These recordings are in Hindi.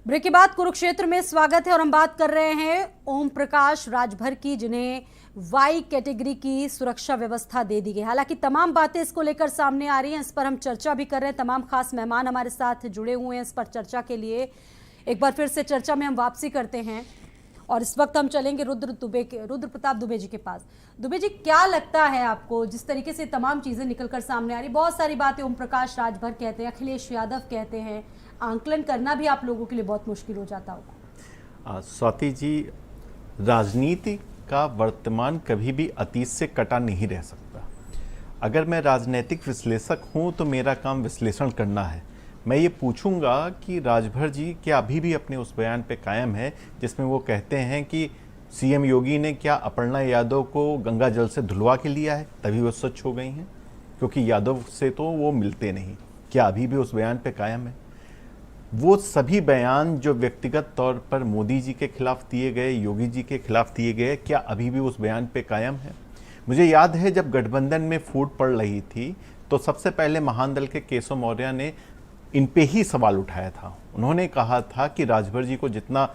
ब्रेक के बाद कुरुक्षेत्र में स्वागत है और हम बात कर रहे हैं ओम प्रकाश राजभर की, जिन्हें वाई कैटेगरी की सुरक्षा व्यवस्था दे दी गई। हालांकि तमाम बातें इसको लेकर सामने आ रही हैं, इस पर हम चर्चा भी कर रहे हैं। तमाम खास मेहमान हमारे साथ जुड़े हुए हैं इस पर चर्चा के लिए। एक बार फिर से चर्चा में हम वापसी करते हैं और इस वक्त हम चलेंगे रुद्र प्रताप दुबे जी के पास। दुबे जी, क्या लगता है आपको, जिस तरीके से तमाम चीजें निकलकर सामने आ रही, बहुत सारी बातें ओम प्रकाश राजभर कहते हैं, अखिलेश यादव कहते हैं, आंकलन करना भी आप लोगों के लिए बहुत मुश्किल हो जाता होगा। स्वाति जी, राजनीति का वर्तमान कभी भी अतीत से कटा नहीं रह सकता। अगर मैं राजनीतिक विश्लेषक हूं तो मेरा काम विश्लेषण करना है। मैं ये पूछूंगा कि राजभर जी क्या अभी भी अपने उस बयान पे कायम है जिसमें वो कहते हैं कि सीएम योगी ने क्या अपर्णा यादव को गंगा जल से धुलवा के लिया है तभी वो स्वच्छ हो गई हैं, क्योंकि यादव से तो वो मिलते नहीं। क्या अभी भी उस बयान पे कायम है? वो सभी बयान जो व्यक्तिगत तौर पर मोदी जी के खिलाफ दिए गए, योगी जी के खिलाफ दिए गए, क्या अभी भी उस बयान पे कायम है? मुझे याद है जब गठबंधन में फूट पड़ रही थी तो सबसे पहले महान दल के केशव मौर्य ने इन पे ही सवाल उठाया था। उन्होंने कहा था कि राजभर जी को जितना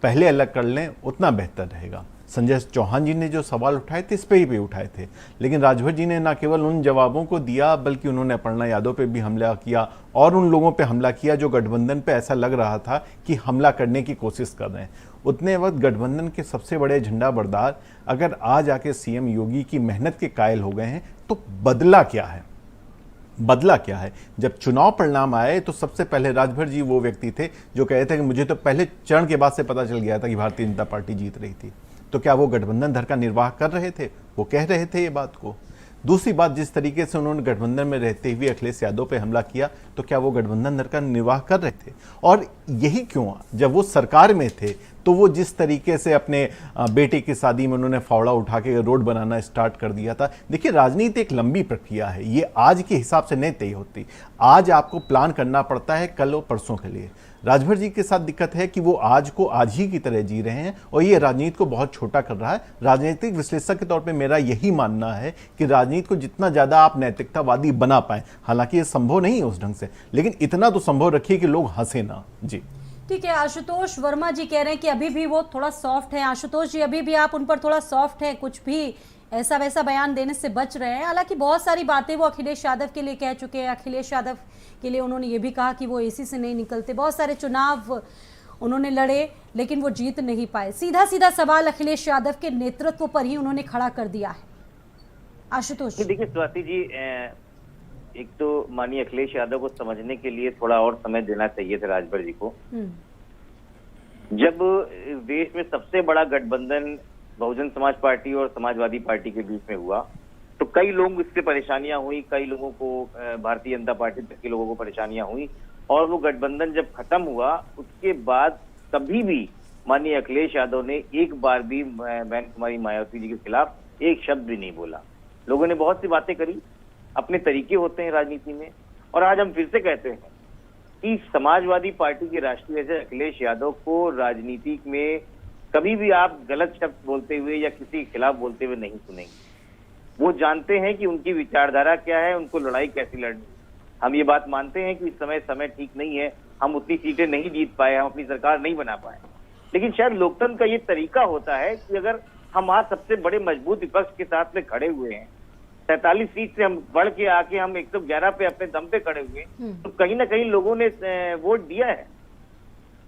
पहले अलग कर लें उतना बेहतर रहेगा। संजय चौहान जी ने जो सवाल उठाए थे इस पे ही भी उठाए थे, लेकिन राजभर जी ने न केवल उन जवाबों को दिया बल्कि उन्होंने अपर्णा यादव पे भी हमला किया और उन लोगों पे हमला किया जो गठबंधन पे ऐसा लग रहा था कि हमला करने की कोशिश कर रहे हैं। उतने वक्त गठबंधन के सबसे बड़े झंडा बरदार अगर आज आके सीएम योगी की मेहनत के कायल हो गए हैं तो बदला क्या है? बदला क्या है? जब चुनाव परिणाम आए तो सबसे पहले राजभर जी वो व्यक्ति थे जो कहते थे कि मुझे तो पहले चरण के बाद से पता चल गया था कि भारतीय जनता पार्टी जीत रही थी। तो क्या वो गठबंधन धर का निर्वाह कर रहे थे? वो कह रहे थे ये बात को। दूसरी बात, जिस तरीके से उन्होंने गठबंधन में रहते हुए अखिलेश यादव पे हमला किया तो क्या वो गठबंधन धर का निर्वाह कर रहे थे? और यही क्यों, जब वो सरकार में थे तो वो जिस तरीके से अपने बेटे की शादी में उन्होंने फावड़ा उठा के रोड बनाना स्टार्ट कर दिया था। देखिए, राजनीति एक लंबी प्रक्रिया है, ये आज के हिसाब से नहीं तय होती। आज आपको प्लान करना पड़ता है कल और परसों के लिए। राजभर जी के साथ दिक्कत है कि वो आज को आज ही की तरह जी रहे हैं और ये राजनीति को बहुत छोटा कर रहा है। राजनीतिक विश्लेषक के तौर पे मेरा यही मानना है कि राजनीति को जितना ज्यादा आप नैतिकतावादी बना पाए, हालांकि ये संभव नहीं है उस ढंग से, लेकिन इतना तो संभव रखिए कि लोग हंसे ना। जी ठीक है। आशुतोष वर्मा जी कह रहे हैं कि अभी भी वो थोड़ा सॉफ्ट है। आशुतोष जी, अभी भी आप उन पर थोड़ा सॉफ्ट है, कुछ भी ऐसा वैसा बयान देने से बच रहे हैं। हालांकि बहुत सारी बातें वो अखिलेश यादव के लिए कह चुके हैं। अखिलेश यादव के लिए उन्होंने ये भी कहा कि वो एसी से नहीं निकलते। बहुत सारे चुनाव उन्होंने लड़े लेकिन वो जीत नहीं पाए। सीधा सीधा सवाल अखिलेश यादव के नेतृत्व पर ही उन्होंने खड़ा कर दिया है। आशुतोष, देखिए स्वाति जी, एक तो माननीय अखिलेश यादव को समझने के लिए थोड़ा और समय देना चाहिए था राजभर जी को। जब देश में सबसे बड़ा गठबंधन बहुजन समाज पार्टी और समाजवादी पार्टी के बीच में हुआ तो कई लोग इससे परेशानियां हुई, कई लोगों को, भारतीय जनता पार्टी तक के लोगों को परेशानियां हुई। और वो गठबंधन जब खत्म हुआ उसके बाद कभी भी माननीय अखिलेश यादव ने एक बार भी बहन कुमारी मायावती जी के खिलाफ एक शब्द भी नहीं बोला। लोगों ने बहुत सी बातें करी, अपने तरीके होते हैं राजनीति में। और आज हम फिर से कहते हैं कि समाजवादी पार्टी के राष्ट्रीय अध्यक्ष अखिलेश यादव को राजनीति में कभी भी आप गलत शब्द बोलते हुए या किसी के खिलाफ बोलते हुए नहीं सुनेंगे। वो जानते हैं कि उनकी विचारधारा क्या है, उनको लड़ाई कैसी लड़नी। हम ये बात मानते हैं कि इस समय ठीक नहीं है, हम उतनी सीटें नहीं जीत पाए, हम अपनी सरकार नहीं बना पाए, लेकिन शायद लोकतंत्र का ये तरीका होता है कि अगर हम आज सबसे बड़े मजबूत विपक्ष के साथ में खड़े हुए हैं, 47 सीट से हम बढ़ के आके हम 111 पे अपने दम पे खड़े हुए, तो कहीं ना कहीं लोगों ने वोट दिया है।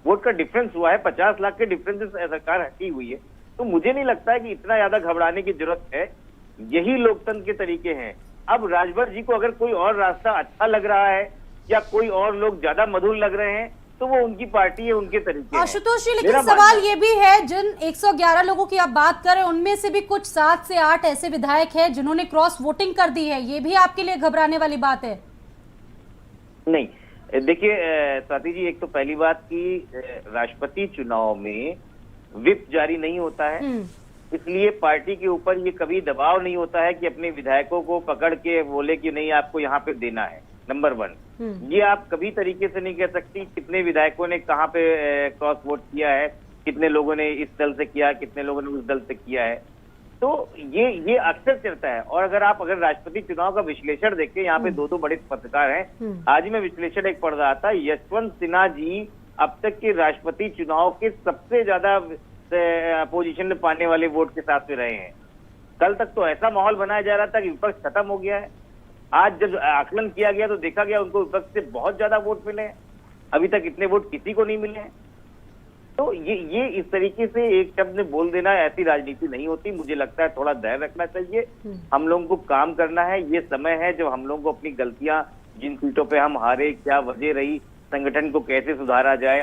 वोट का डिफरेंस हुआ है, 50 लाख के डिफरेंस से सरकार हटी हुई है। तो मुझे नहीं लगता है कि इतना ज्यादा घबराने की जरूरत है। यही लोकतंत्र के तरीके हैं। अब राजभर जी को अगर कोई और रास्ता अच्छा लग रहा है या कोई और लोग ज्यादा मधुर लग रहे हैं तो वो उनकी पार्टी है, उनके तरीके हैं। आशुतोष जी, लेकिन सवाल ये भी है, जिन 111 लोगों की आप बात कर रहे हैं उनमें से भी कुछ 7 से 8 ऐसे विधायक हैं जिन्होंने क्रॉस वोटिंग कर दी है। ये भी आपके लिए घबराने वाली बात है? नहीं, देखिए स्वाति जी, एक तो पहली बात की राष्ट्रपति चुनाव में व्हिप जारी नहीं होता है, इसलिए पार्टी के ऊपर ये कभी दबाव नहीं होता है कि अपने विधायकों को पकड़ के बोले कि नहीं आपको यहाँ पे देना है। नंबर 1, ये आप कभी तरीके से नहीं कह सकती कितने विधायकों ने कहाँ पे क्रॉस वोट किया है, कितने लोगों ने इस दल से किया, कितने लोगों ने उस दल से किया है। तो ये अक्सर चलता है। और अगर राष्ट्रपति चुनाव का विश्लेषण देखें, यहाँ पे दो बड़े पत्रकार हैं। आज मैं विश्लेषण एक पढ़ रहा था, यशवंत सिन्हा जी अब तक के राष्ट्रपति चुनाव के सबसे ज्यादा अपोजिशन में पाने वाले वोट के साथ में रहे हैं। कल तक तो ऐसा माहौल बनाया जा रहा था कि विपक्ष खत्म हो गया है। आज जब आकलन किया गया तो देखा गया उनको विपक्ष से बहुत ज्यादा वोट मिले हैं, अभी तक इतने वोट किसी को नहीं मिले हैं। तो ये इस तरीके से एक शब्द में बोल देना, ऐसी राजनीति नहीं होती। मुझे लगता है थोड़ा धैर्य रखना चाहिए, हम लोगों को काम करना है। ये समय है जब हम लोगों को अपनी गलतियां, जिन सीटों पे हम हारे, क्या वजह रही, संगठन को कैसे सुधारा जाए,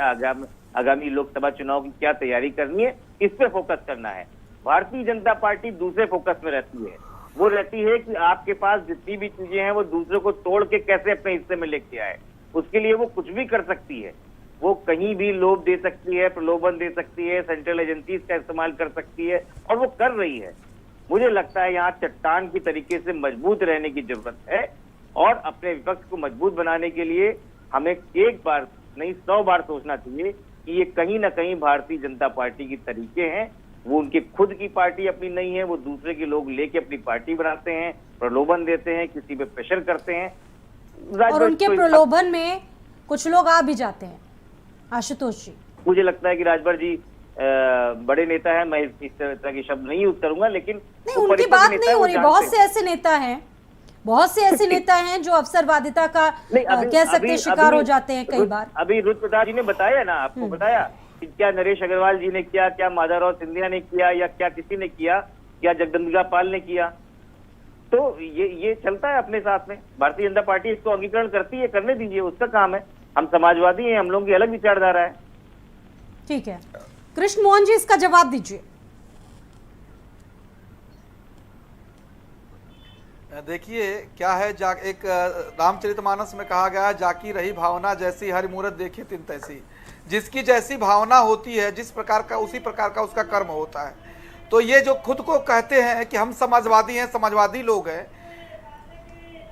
आगामी लोकसभा चुनाव की क्या तैयारी करनी है, इस पे फोकस करना है। भारतीय जनता पार्टी दूसरे फोकस में रहती है। वो रहती है कि आपके पास जितनी भी चीजें हैं वो दूसरों को तोड़ के कैसे अपने हिस्से में लेके आए। उसके लिए वो कुछ भी कर सकती है, वो कहीं भी लोभ दे सकती है, प्रलोभन दे सकती है, सेंट्रल एजेंसीज का इस्तेमाल कर सकती है, और वो कर रही है। मुझे लगता है यहाँ चट्टान की तरीके से मजबूत रहने की जरूरत है, और अपने विपक्ष को मजबूत बनाने के लिए हमें एक बार नहीं 100 बार सोचना चाहिए कि ये कहीं ना कहीं भारतीय जनता पार्टी की तरीके हैं। वो उनके खुद की पार्टी अपनी नहीं है, वो दूसरे के लोग लेके अपनी पार्टी बनाते हैं, प्रलोभन देते हैं, किसी पे प्रेशर करते हैं, और उनके प्रलोभन में कुछ लोग आ भी जाते हैं। आशुतोष जी, मुझे लगता है कि राजभर जी बड़े नेता है, मैं इस तरह के शब्द नहीं यूज करूंगा, लेकिन नहीं, उनकी बात नहीं हो रही। बहुत से ऐसे नेता हैं, बहुत से ऐसे नेता हैं जो अवसरवादिता का कह सकते हैं शिकार हो जाते हैं कई बार। अभी रुद्र प्रसाद जी ने बताया ना, आपको बताया कि क्या नरेश अग्रवाल जी ने किया, क्या माधवराव सिंधिया ने किया, या क्या किसी ने किया, क्या जगदम्बिका पाल ने किया। तो ये चलता है अपने साथ में। भारतीय जनता पार्टी इसको अंगीकरण करती है, करने दीजिए, उसका काम है। हम समाजवादी हैं, हम लोगों की अलग विचारधारा है। ठीक है, कृष्ण मोहन जी इसका जवाब दीजिए। देखिए क्या है, एक रामचरितमानस में कहा गया है, जाकी रही भावना जैसी हरि मूरत देखी तिन तैसी। जिसकी जैसी भावना होती है, जिस प्रकार का, उसी प्रकार का उसका कर्म होता है। तो ये जो खुद को कहते हैं कि हम समाजवादी हैं, समाजवादी लोग हैं,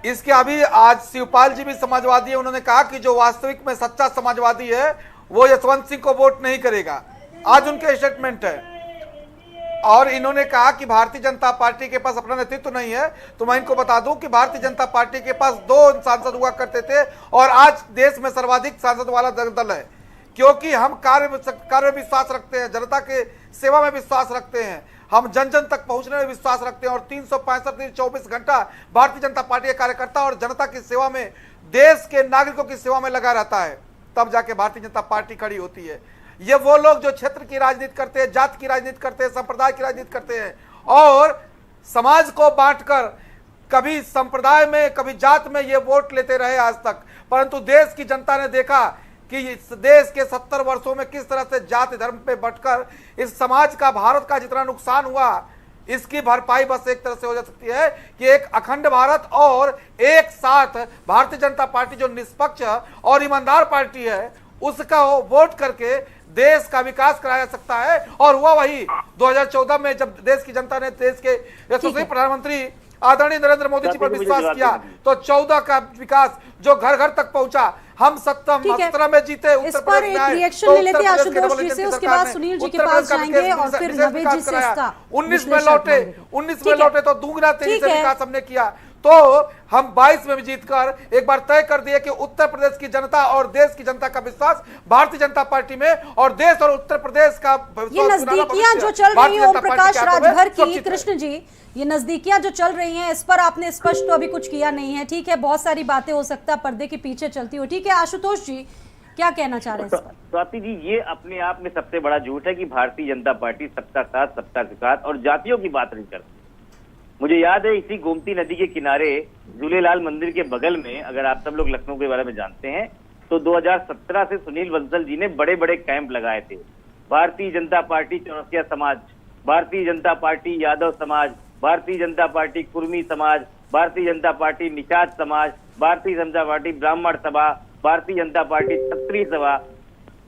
इसके अभी आज शिवपाल जी भी समाजवादी है। उन्होंने कहा कि जो वास्तविक में सच्चा समाजवादी है वो यशवंत सिंह को वोट नहीं करेगा। आज उनके स्टेटमेंट है। और इन्होंने कहा कि भारतीय जनता पार्टी के पास अपना नेतृत्व नहीं है। तो मैं इनको बता दूं कि भारतीय जनता पार्टी के पास 2 सांसद हुआ करते थे, और आज देश में सर्वाधिक सांसद वाला दल है, क्योंकि हम कार्य में विश्वास रखते हैं, जनता के सेवा में विश्वास रखते हैं, हम जन जन तक पहुंचने में विश्वास रखते हैं। और 365 दिन 24 घंटा भारतीय जनता पार्टी के कार्यकर्ता और जनता की सेवा में, देश के नागरिकों की सेवा में लगा रहता है, तब जाके भारतीय जनता पार्टी खड़ी होती है। ये वो लोग जो क्षेत्र की राजनीति करते हैं, जाति की राजनीति करते हैं, संप्रदाय की राजनीति करते हैं, और समाज को बांटकर कभी संप्रदाय में कभी जात में ये वोट लेते रहे आज तक। परंतु देश की जनता ने देखा कि इस देश के 70 वर्षों में किस तरह से जाति धर्म पे बंटकर इस समाज का, भारत का जितना नुकसान हुआ, इसकी भरपाई बस एक तरह से हो जा सकती है कि एक अखंड भारत और एक साथ भारतीय जनता पार्टी जो निष्पक्ष और ईमानदार पार्टी है, उसका वोट करके देश का विकास कराया जा सकता है। और हुआ वही 2014 में, जब देश की जनता ने देश के यशस्वी प्रधानमंत्री आदरणीय नरेंद्र मोदी जी पर विश्वास किया, तो 14 का विकास जो घर घर तक पहुंचा। हम 17 में जीते, उत्तर प्रदेश में आए, रिएक्शन ले लेते हैं आशुतोष जी से, उसके बाद सुनील जी के पास जाएंगे और फिर नवेद जी से इसका 19 में लौटे तो दुगना तेजी से विकास हमने किया। तो हम 22 में भी जीतकर एक बार तय कर दिए कि उत्तर प्रदेश की जनता और देश की जनता का विश्वास भारतीय जनता पार्टी में, और देश और उत्तर प्रदेश का ये नजदीकियां जो चल रही है ओम प्रकाश राजभर की, कृष्ण जी, ये नजदीकियां जो चल रही हैं, इस पर आपने स्पष्ट तो अभी कुछ किया नहीं है। ठीक है, बहुत सारी बातें हो सकता है पर्दे के पीछे चलती हो। ठीक है, आशुतोष जी क्या कहना चाह रहे हैं इस पर? स्वाति जी, ये अपने आप में सबसे बड़ा झूठ है कि भारतीय जनता पार्टी सबका साथ, सबका विकास और जातियों की बात नहीं करती। मुझे याद है, इसी गोमती नदी के किनारे झूलेलाल मंदिर के बगल में, अगर आप सब लोग लखनऊ के बारे में जानते हैं, तो 2017 से सुनील बंसल जी ने बड़े बड़े कैंप लगाए थे। भारतीय जनता पार्टी चौरसिया समाज, भारतीय जनता पार्टी यादव समाज, भारतीय जनता पार्टी कुर्मी समाज, भारतीय जनता पार्टी निषाद समाज, भारतीय जनता पार्टी ब्राह्मण सभा, भारतीय जनता पार्टी क्षत्रिय सभा,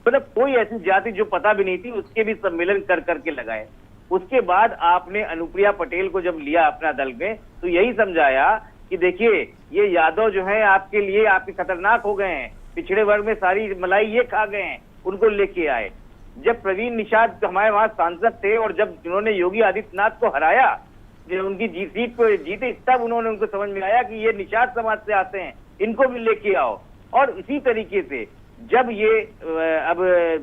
मतलब कोई ऐसी जाति जो पता भी नहीं थी, उसके भी सम्मेलन कर करके लगाए। उसके बाद आपने अनुप्रिया पटेल को जब लिया अपना दल में, तो यही समझाया कि देखिए ये यादव जो है आपके लिए, आपके खतरनाक हो गए हैं, पिछड़े वर्ग में सारी मलाई ये खा गए हैं, उनको लेके आए। जब प्रवीण निषाद हमारे वहां सांसद थे और जब उन्होंने योगी आदित्यनाथ को हराया, जब उनकी सीट को जीते, तब उन्होंने उनको समझ में आया कि ये निषाद समाज से आते हैं, इनको भी लेके आओ। और इसी तरीके से जब ये अब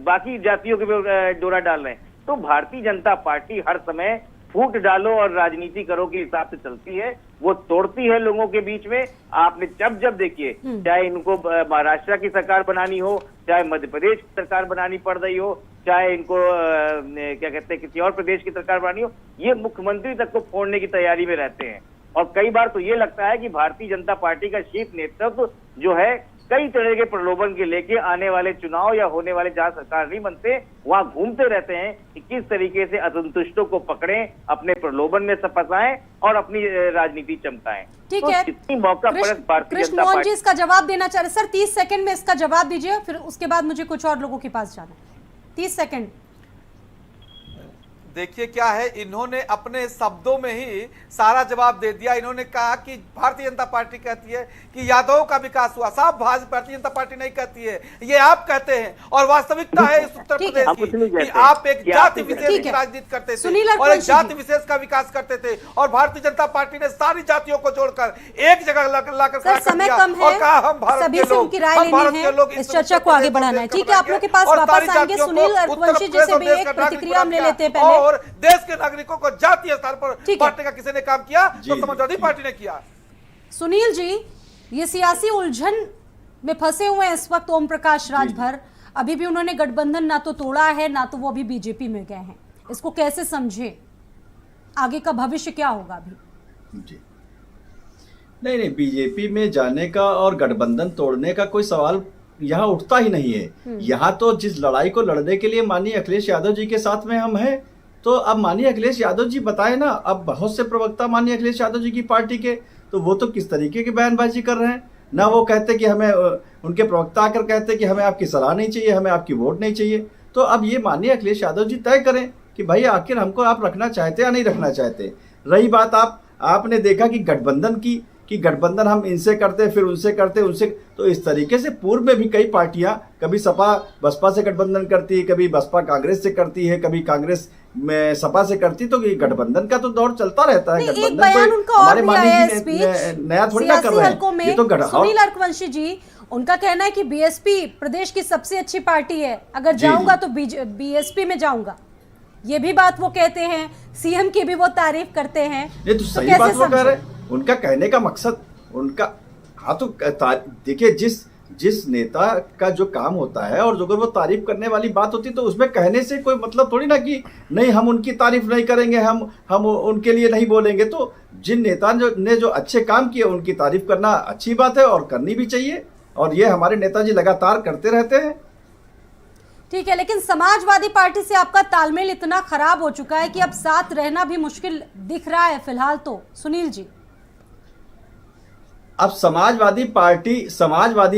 बाकी जातियों के भी डोरा डाल रहे हैं, तो भारतीय जनता पार्टी हर समय फूट डालो और राजनीति करो के हिसाब से चलती है। वो तोड़ती है लोगों के बीच में। आपने जब देखिए, चाहे इनको महाराष्ट्र की सरकार बनानी हो, चाहे मध्य प्रदेश की सरकार बनानी पड़ रही हो, चाहे इनको क्या कहते हैं किसी और प्रदेश की सरकार बनानी हो, ये मुख्यमंत्री तक को फोड़ने की तैयारी में रहते हैं। और कई बार तो ये लगता है कि भारतीय जनता पार्टी का शीर्ष नेतृत्व जो है कई तरह के प्रलोभन के लेके आने वाले चुनाव या होने वाले जहां सरकार नहीं बनते वहां घूमते रहते हैं कि किस तरीके से असंतुष्टों को पकड़ें, अपने प्रलोभन में फंसाएं और अपनी राजनीति चमकाएं। ठीक तो है, कितनी मौका परस्त भारतीय कृष्ण जनता मोहन पार्टी। जी इसका जवाब देना चाह रहे। सर 30 सेकंड में इसका जवाब दीजिए, फिर उसके बाद मुझे कुछ और लोगों के पास जाना है। 30 सेकंड। देखिए क्या है, इन्होंने अपने शब्दों में ही सारा जवाब दे दिया। इन्होंने कहा कि भारतीय जनता पार्टी कहती है कि यादवों का विकास हुआ। साहब, भारतीय जनता पार्टी नहीं कहती है, ये आप कहते हैं। और वास्तविकता है इस उत्तर प्रदेश की कि आप एक जाति विशेष की राजनीति करते थे और एक जाति विशेष का विकास करते थे, और भारतीय जनता पार्टी ने सारी जातियों को जोड़कर एक जगह लाकर खड़ा कर दिया और कहा हम भारत के लोग, हम भारत के लोग। इस चर्चा को आगे बढ़ाना है। ठीक है, आप लोग के पास वापस आएंगे। सुनील अरवंशी जी से भी एक प्रतिक्रिया हम ले लेते हैं पहले। और देश के नागरिकों को जातीय स्तर पर बांटने का किसी ने काम किया तो समाजवादी पार्टी ने किया। सुनील जी, ये सियासी उलझन में फंसे हुए हैं इस वक्त ओम प्रकाश राजभर। अभी भी उन्होंने गठबंधन ना तो तोड़ा है, ना तो वो अभी बीजेपी में गए हैं। इसको कैसे समझे? आगे का भविष्य क्या होगा अभी? जी नहीं, बीजेपी में जाने का और गठबंधन तोड़ने का कोई सवाल यहाँ उठता ही नहीं है। यहाँ तो जिस लड़ाई को लड़ने के लिए माननीय अखिलेश यादव जी के साथ में हम हैं, तो अब माननीय अखिलेश यादव जी बताए ना। अब बहुत से प्रवक्ता माननीय अखिलेश यादव जी की पार्टी के, तो वो तो किस तरीके की बयानबाजी कर रहे हैं ना। वो कहते कि हमें, उनके प्रवक्ता आकर कहते कि हमें आपकी सलाह नहीं चाहिए, हमें आपकी वोट नहीं चाहिए। तो अब ये माननीय अखिलेश यादव जी तय करें कि भाई आखिर हमको आप रखना चाहते या नहीं रखना चाहते। रही बात आपने देखा कि गठबंधन की, कि गठबंधन हम इनसे करते फिर उनसे करते उनसे, तो इस तरीके से पूर्व में भी कई पार्टियां, कभी सपा बसपा से गठबंधन करती है, कभी बसपा कांग्रेस से करती है, कभी कांग्रेस में सपा से करती। तो ये गठबंधन का तो दौर चलता रहता है। एक बयान उनका और भी आया है नया थोड़ी ना कर रहे हैं ये तो। सुनील अरवंशी जी, उनका कहना है कि बीएसपी प्रदेश की सबसे अच्छी पार्टी है, अगर जाऊंगा तो बीएसपी में जाऊंगा। ये भी बात वो कहते हैं। सीएम की भी वो तारीफ करते हैं। ये तो सही बात वो कह रहे हैं। उनका कहने का मकसद उनका, हाँ तो देखिए, जिस नेता का जो काम होता है और अगर वो तारीफ करने वाली बात होती तो उसमें कहने से कोई मतलब थोड़ी ना कि नहीं हम उनकी तारीफ नहीं करेंगे, हम उनके लिए नहीं बोलेंगे। तो जिन नेता ने जो अच्छे काम किए उनकी तारीफ करना अच्छी बात है और करनी भी चाहिए, और ये हमारे नेताजी लगातार करते रहते हैं। ठीक है, लेकिन समाजवादी पार्टी से आपका तालमेल इतना खराब हो चुका है कि अब साथ रहना भी मुश्किल दिख रहा है फिलहाल। तो सुनील जी, अब समाजवादी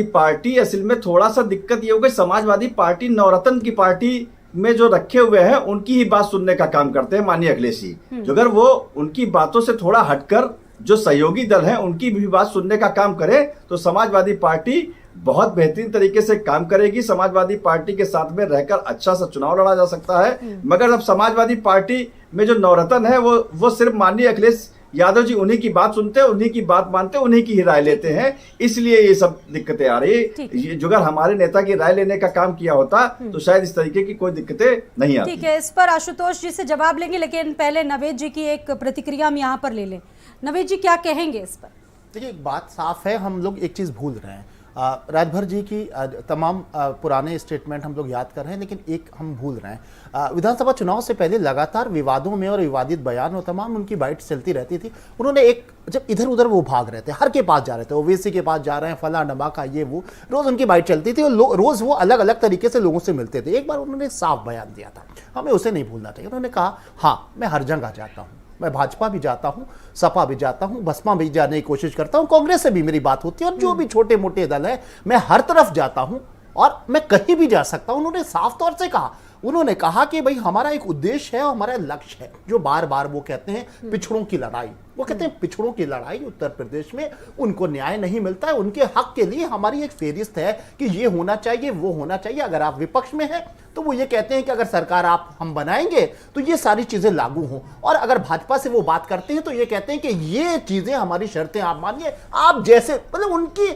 पार्टी असल में थोड़ा सा दिक्कत ये हो गई। समाजवादी पार्टी नवरत्न की पार्टी में जो रखे हुए हैं उनकी ही बात सुनने का काम करते हैं माननीय अखिलेश जी। जो अगर वो उनकी बातों से थोड़ा हटकर जो सहयोगी दल हैं उनकी भी बात सुनने का काम करे तो समाजवादी पार्टी बहुत बेहतरीन तरीके से काम करेगी। समाजवादी पार्टी के साथ में रहकर अच्छा सा चुनाव लड़ा जा सकता है। मगर अब समाजवादी पार्टी में जो नवरत्न है वो सिर्फ माननीय अखिलेश यादव जी उन्हीं की बात सुनते हैं, उन्हीं की बात मानते हैं, उन्हीं की ही राय लेते हैं। इसलिए ये सब दिक्कतें आ रही है। जो अगर हमारे नेता की राय लेने का काम किया होता तो शायद इस तरीके की कोई दिक्कतें नहीं आती। ठीक है, इस पर आशुतोष जी से जवाब लेंगे, लेकिन पहले नवेद जी की एक प्रतिक्रिया हम यहाँ पर ले लें। नवेद जी क्या कहेंगे इस पर? देखिए, बात साफ है, हम लोग एक चीज़ भूल रहे हैं। राजभर जी की तमाम पुराने स्टेटमेंट हम लोग याद कर रहे हैं, लेकिन एक हम भूल रहे हैं। विधानसभा चुनाव से पहले लगातार विवादों में और विवादित बयान और तमाम उनकी बाइट चलती रहती थी। उन्होंने एक, जब इधर उधर वो भाग रहे थे, हर के पास जा रहे थे, ओवैसी के पास जा रहे हैं, फला नमाका ये वो, रोज उनकी बाइट चलती थी और रोज वो अलग अलग तरीके से लोगों से मिलते थे। एक बार उन्होंने साफ बयान दिया था, हमें उसे नहीं भूलना चाहिए। उन्होंने कहा, हाँ मैं हर जगह जाता हूँ, मैं भाजपा भी जाता हूं, सपा भी जाता हूं, बसपा भी जाने की कोशिश करता हूं, कांग्रेस से भी मेरी बात होती है और जो भी छोटे मोटे दल है मैं हर तरफ जाता हूं और मैं कहीं भी जा सकता हूं। उन्होंने साफ तौर से कहा। उन्होंने कहा कि भाई हमारा एक उद्देश्य है और हमारा लक्ष्य है, जो बार बार वो कहते हैं पिछड़ों की लड़ाई। वो कहते हैं पिछड़ों की लड़ाई, उत्तर प्रदेश में उनको न्याय नहीं मिलता है, उनके हक के लिए हमारी एक फेरिस्त है कि ये होना चाहिए, वो होना चाहिए। अगर आप विपक्ष में हैं तो वो ये कहते हैं कि अगर सरकार हम बनाएंगे तो ये सारी चीजें लागू हों, और अगर भाजपा से वो बात करते हैं तो ये कहते हैं कि ये चीजें हमारी शर्तें आप मानिए, आप जैसे, मतलब उनकी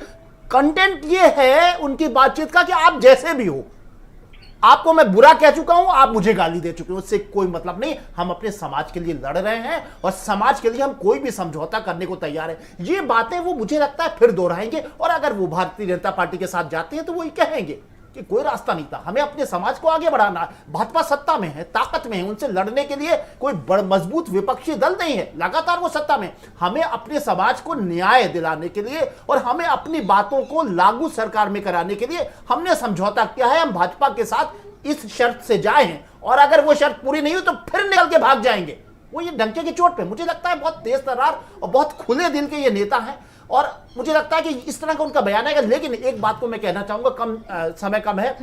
कंटेंट ये है उनकी बातचीत का कि आप जैसे भी हो, आपको मैं बुरा कह चुका हूं, आप मुझे गाली दे चुके हो, उससे कोई मतलब नहीं। हम अपने समाज के लिए लड़ रहे हैं और समाज के लिए हम कोई भी समझौता करने को तैयार है। ये बातें वो मुझे लगता है फिर दोहराएंगे, और अगर वो भारतीय जनता पार्टी के साथ जाते हैं तो वो ये कहेंगे कि कोई रास्ता नहीं था, हमें अपने समाज को आगे बढ़ाना। भाजपा सत्ता में है, ताकत में है, उनसे लड़ने के लिए कोई मजबूत विपक्षी दल नहीं है, लगातार वो सत्ता में। हमें अपने समाज को न्याय दिलाने के लिए और हमें अपनी बातों को लागू सरकार में कराने के लिए हमने समझौता किया है। हम भाजपा के साथ इस शर्त से जाए हैं, और अगर वो शर्त पूरी नहीं हुई तो फिर निकल के भाग जाएंगे। वो ये डंके की चोट पे मुझे लगता है बहुत तेज तर्रार और बहुत खुले दिल के ये नेता हैं, और मुझे लगता है कि इस तरह का उनका बयान है। लेकिन एक बात को मैं कहना चाहूंगा, समय कम है।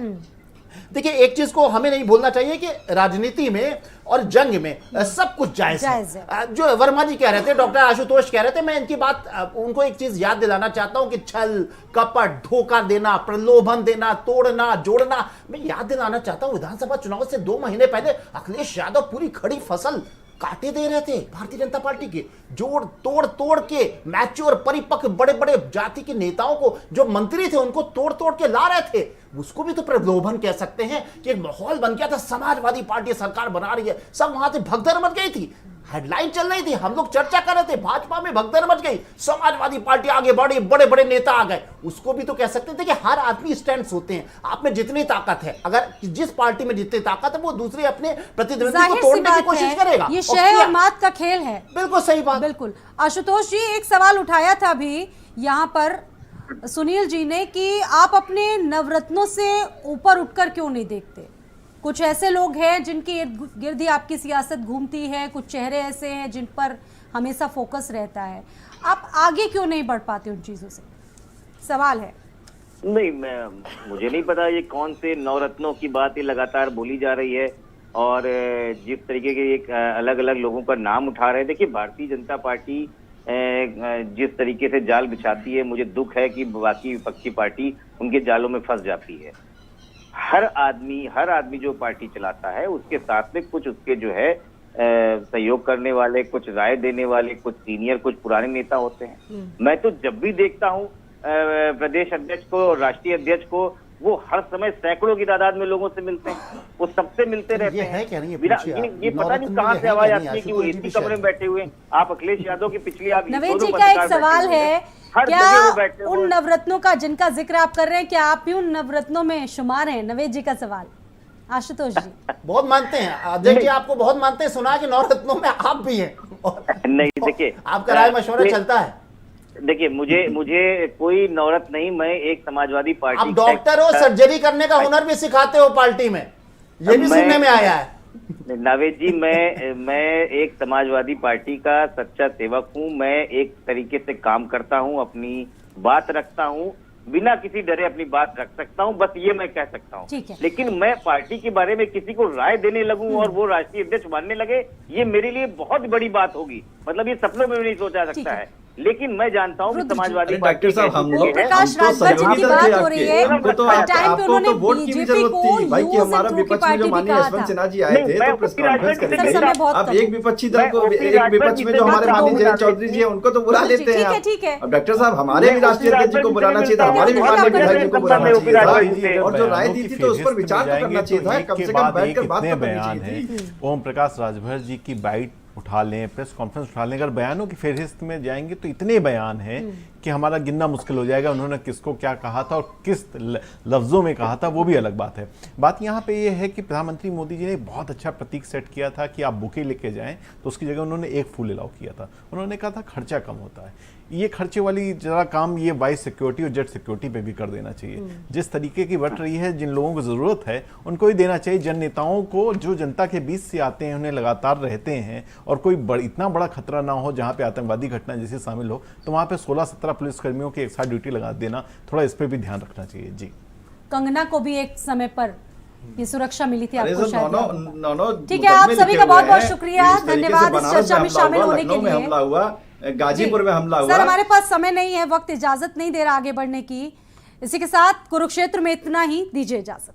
देखिए, एक चीज को हमें नहीं भूलना चाहिए कि राजनीति में और जंग में सब कुछ जायज है। जो वर्मा जी कह रहे थे, डॉक्टर आशुतोष कह रहे थे, मैं इनकी बात उनको एक चीज याद दिलाना चाहता हूं कि छल कपट, धोखा देना, प्रलोभन देना, तोड़ना जोड़ना, मैं याद दिलाना चाहता हूं विधानसभा चुनाव से 2 महीने पहले अखिलेश यादव पूरी खड़ी फसल काटे दे रहे थे भारतीय जनता पार्टी के, जोड़ तोड़ के मैच्योर परिपक्व बड़े बड़े जाति के नेताओं को, जो मंत्री थे, उनको तोड़ के ला रहे थे। उसको भी तो प्रलोभन कह सकते हैं कि एक माहौल बन गया था, समाजवादी पार्टी सरकार बना रही है, सब वहां से भगदड़ मच गई थी, हेडलाइन चल रही थी, हम लोग चर्चा कर रहे थे, भाजपा में भगदड़ मच गई, समाजवादी पार्टी आगे बढ़ी, बड़े बड़े नेता आ गए। उसको भी तो कह सकते थे कि हर आदमी स्टैंड्स होते हैं, आप में जितनी ताकत है, अगर जिस पार्टी में जितनी ताकत है वो दूसरे अपने प्रतिद्वंदी को तोड़ने की कोशिश करेगा। ये शह और मात का खेल है। बिल्कुल सही बात। बिल्कुल। आशुतोष जी, एक सवाल उठाया था अभी यहाँ पर सुनील जी ने कि आप अपने नवरत्नों से ऊपर उठकर क्यों नहीं देखते। कुछ ऐसे लोग हैं जिनके इर्द गिर्द ही आपकी सियासत घूमती है, कुछ चेहरे ऐसे हैं जिन पर हमेशा फोकस रहता है, आप आगे क्यों नहीं बढ़ पाते उन चीजों से, सवाल है। नहीं, मुझे नहीं पता ये कौन से नवरत्नों की बात ये लगातार बोली जा रही है, और जिस तरीके के एक अलग अलग लोगों का नाम उठा रहे हैं। देखिए, भारतीय जनता पार्टी जिस तरीके से जाल बिछाती है, मुझे दुख है कि बाकी विपक्षी पार्टी उनके जालों में फंस जाती है। हर आदमी जो पार्टी चलाता है उसके साथ में कुछ उसके जो है सहयोग करने वाले, कुछ राय देने वाले, कुछ सीनियर, कुछ पुराने नेता होते हैं। मैं तो जब भी देखता हूँ प्रदेश अध्यक्ष को, राष्ट्रीय अध्यक्ष को, वो हर समय सैकड़ों की तादाद में लोगों से मिलते हैं, वो सबसे मिलते रहते हैं। ये पता नहीं कहाँ से आवाज आती है कि वो एसी कमरे में बैठे हुए हैं। आप अखिलेश यादव की पिछली आप नवेद जी का एक सवाल है, क्या उन नवरत्नों का जिनका जिक्र आप कर रहे हैं, क्या आप भी उन नवरत्नों में शुमार हैं? नवेद जी का सवाल। आशुतोष जी बहुत मानते हैं, अध्यक्ष जी आपको बहुत मानते हैं, सुना कि नवरत्नों में आप भी हैं। नहीं, देखिए, आपका राय मशवरा चलता है। देखिए, मुझे कोई नवरत्न नहीं, मैं एक समाजवादी पार्टी। आप डॉक्टर हो, सर्जरी करने का हुनर भी सिखाते हो पार्टी में, ये भी सुनने में आया है। नावेद जी, मैं एक समाजवादी पार्टी का सच्चा सेवक हूं। मैं एक तरीके से काम करता हूं, अपनी बात रखता हूं, बिना किसी डरे अपनी बात रख सकता हूं, बस ये मैं कह सकता हूं। लेकिन मैं पार्टी के बारे में किसी को राय देने लगूं और वो राष्ट्रीय अध्यक्ष मानने लगे, ये मेरे लिए बहुत बड़ी बात होगी। मतलब ये सपनों में भी नहीं सोचा सकता है। लेकिन मैं जानता हूँ कि समाजवादी डॉक्टर साहब, हम लोग प्रकाश राजभर जी की बात हो रही है, हमको तो आपको तो वोट की भी जरूरत थी भाई, कि हमारा विपक्ष में जो माननीय यशवंत सिन्हा जी आए थे तो प्रेस कॉन्फ्रेंस करेंगे। अब एक विपक्षी दल को, एक विपक्ष में जो हमारे माननीय जयंत चौधरी जी है उनको तो बुला लेते हैं। अब डॉक्टर साहब, हमारे भी राष्ट्रीय अध्यक्ष जी को बुलाना चाहिए था, हमारे भी माननीय विधायक जी को बुलाना चाहिए था, और जो राय दी थी तो उस पर विचार करना चाहिए था, कम से कम बैठकर बात करनी चाहिए थी। ओम प्रकाश राजभर जी की बाइट उठा लें, प्रेस कॉन्फ्रेंस उठा लें, अगर बयानों की फहरिस्त में जाएंगे तो इतने बयान हैं कि हमारा गिनना मुश्किल हो जाएगा उन्होंने किसको क्या कहा था और किस लफ्जों में कहा था, वो भी अलग बात है। बात यहाँ पे ये है कि प्रधानमंत्री मोदी जी ने बहुत अच्छा प्रतीक सेट किया था कि आप बुके लेके जाएं, तो उसकी जगह उन्होंने एक फूल अलाउ किया था। उन्होंने कहा था खर्चा कम होता है, ये खर्चे वाली जरा काम ये वाइस सिक्योरिटी और जेट सिक्योरिटी पे भी कर देना चाहिए। जिस तरीके की बढ़ रही है, जिन लोगों को जरूरत है उनको ही देना चाहिए। जन नेताओं को जो जनता के बीच से आते हैं, उन्हें लगातार रहते हैं, और कोई इतना बड़ा खतरा ना हो जहां पे आतंकवादी घटना जैसे शामिल हो, तो वहां पे 16-17 पुलिसकर्मियों की एक साथ ड्यूटी लगा देना, थोड़ा इस पे भी ध्यान रखना चाहिए। जी, कंगना को भी एक समय पर ये सुरक्षा मिली थी आपको शायद। ठीक है, आप सभी का बहुत बहुत शुक्रिया, धन्यवाद इस चर्चा में शामिल होने के लिए। हमला हुआ, गाजीपुर में हमला हुआ। सर, हमारे पास समय नहीं है, वक्त इजाजत नहीं दे रहा आगे बढ़ने की। इसी के साथ कुरुक्षेत्र में इतना ही, दीजिए इजाजत।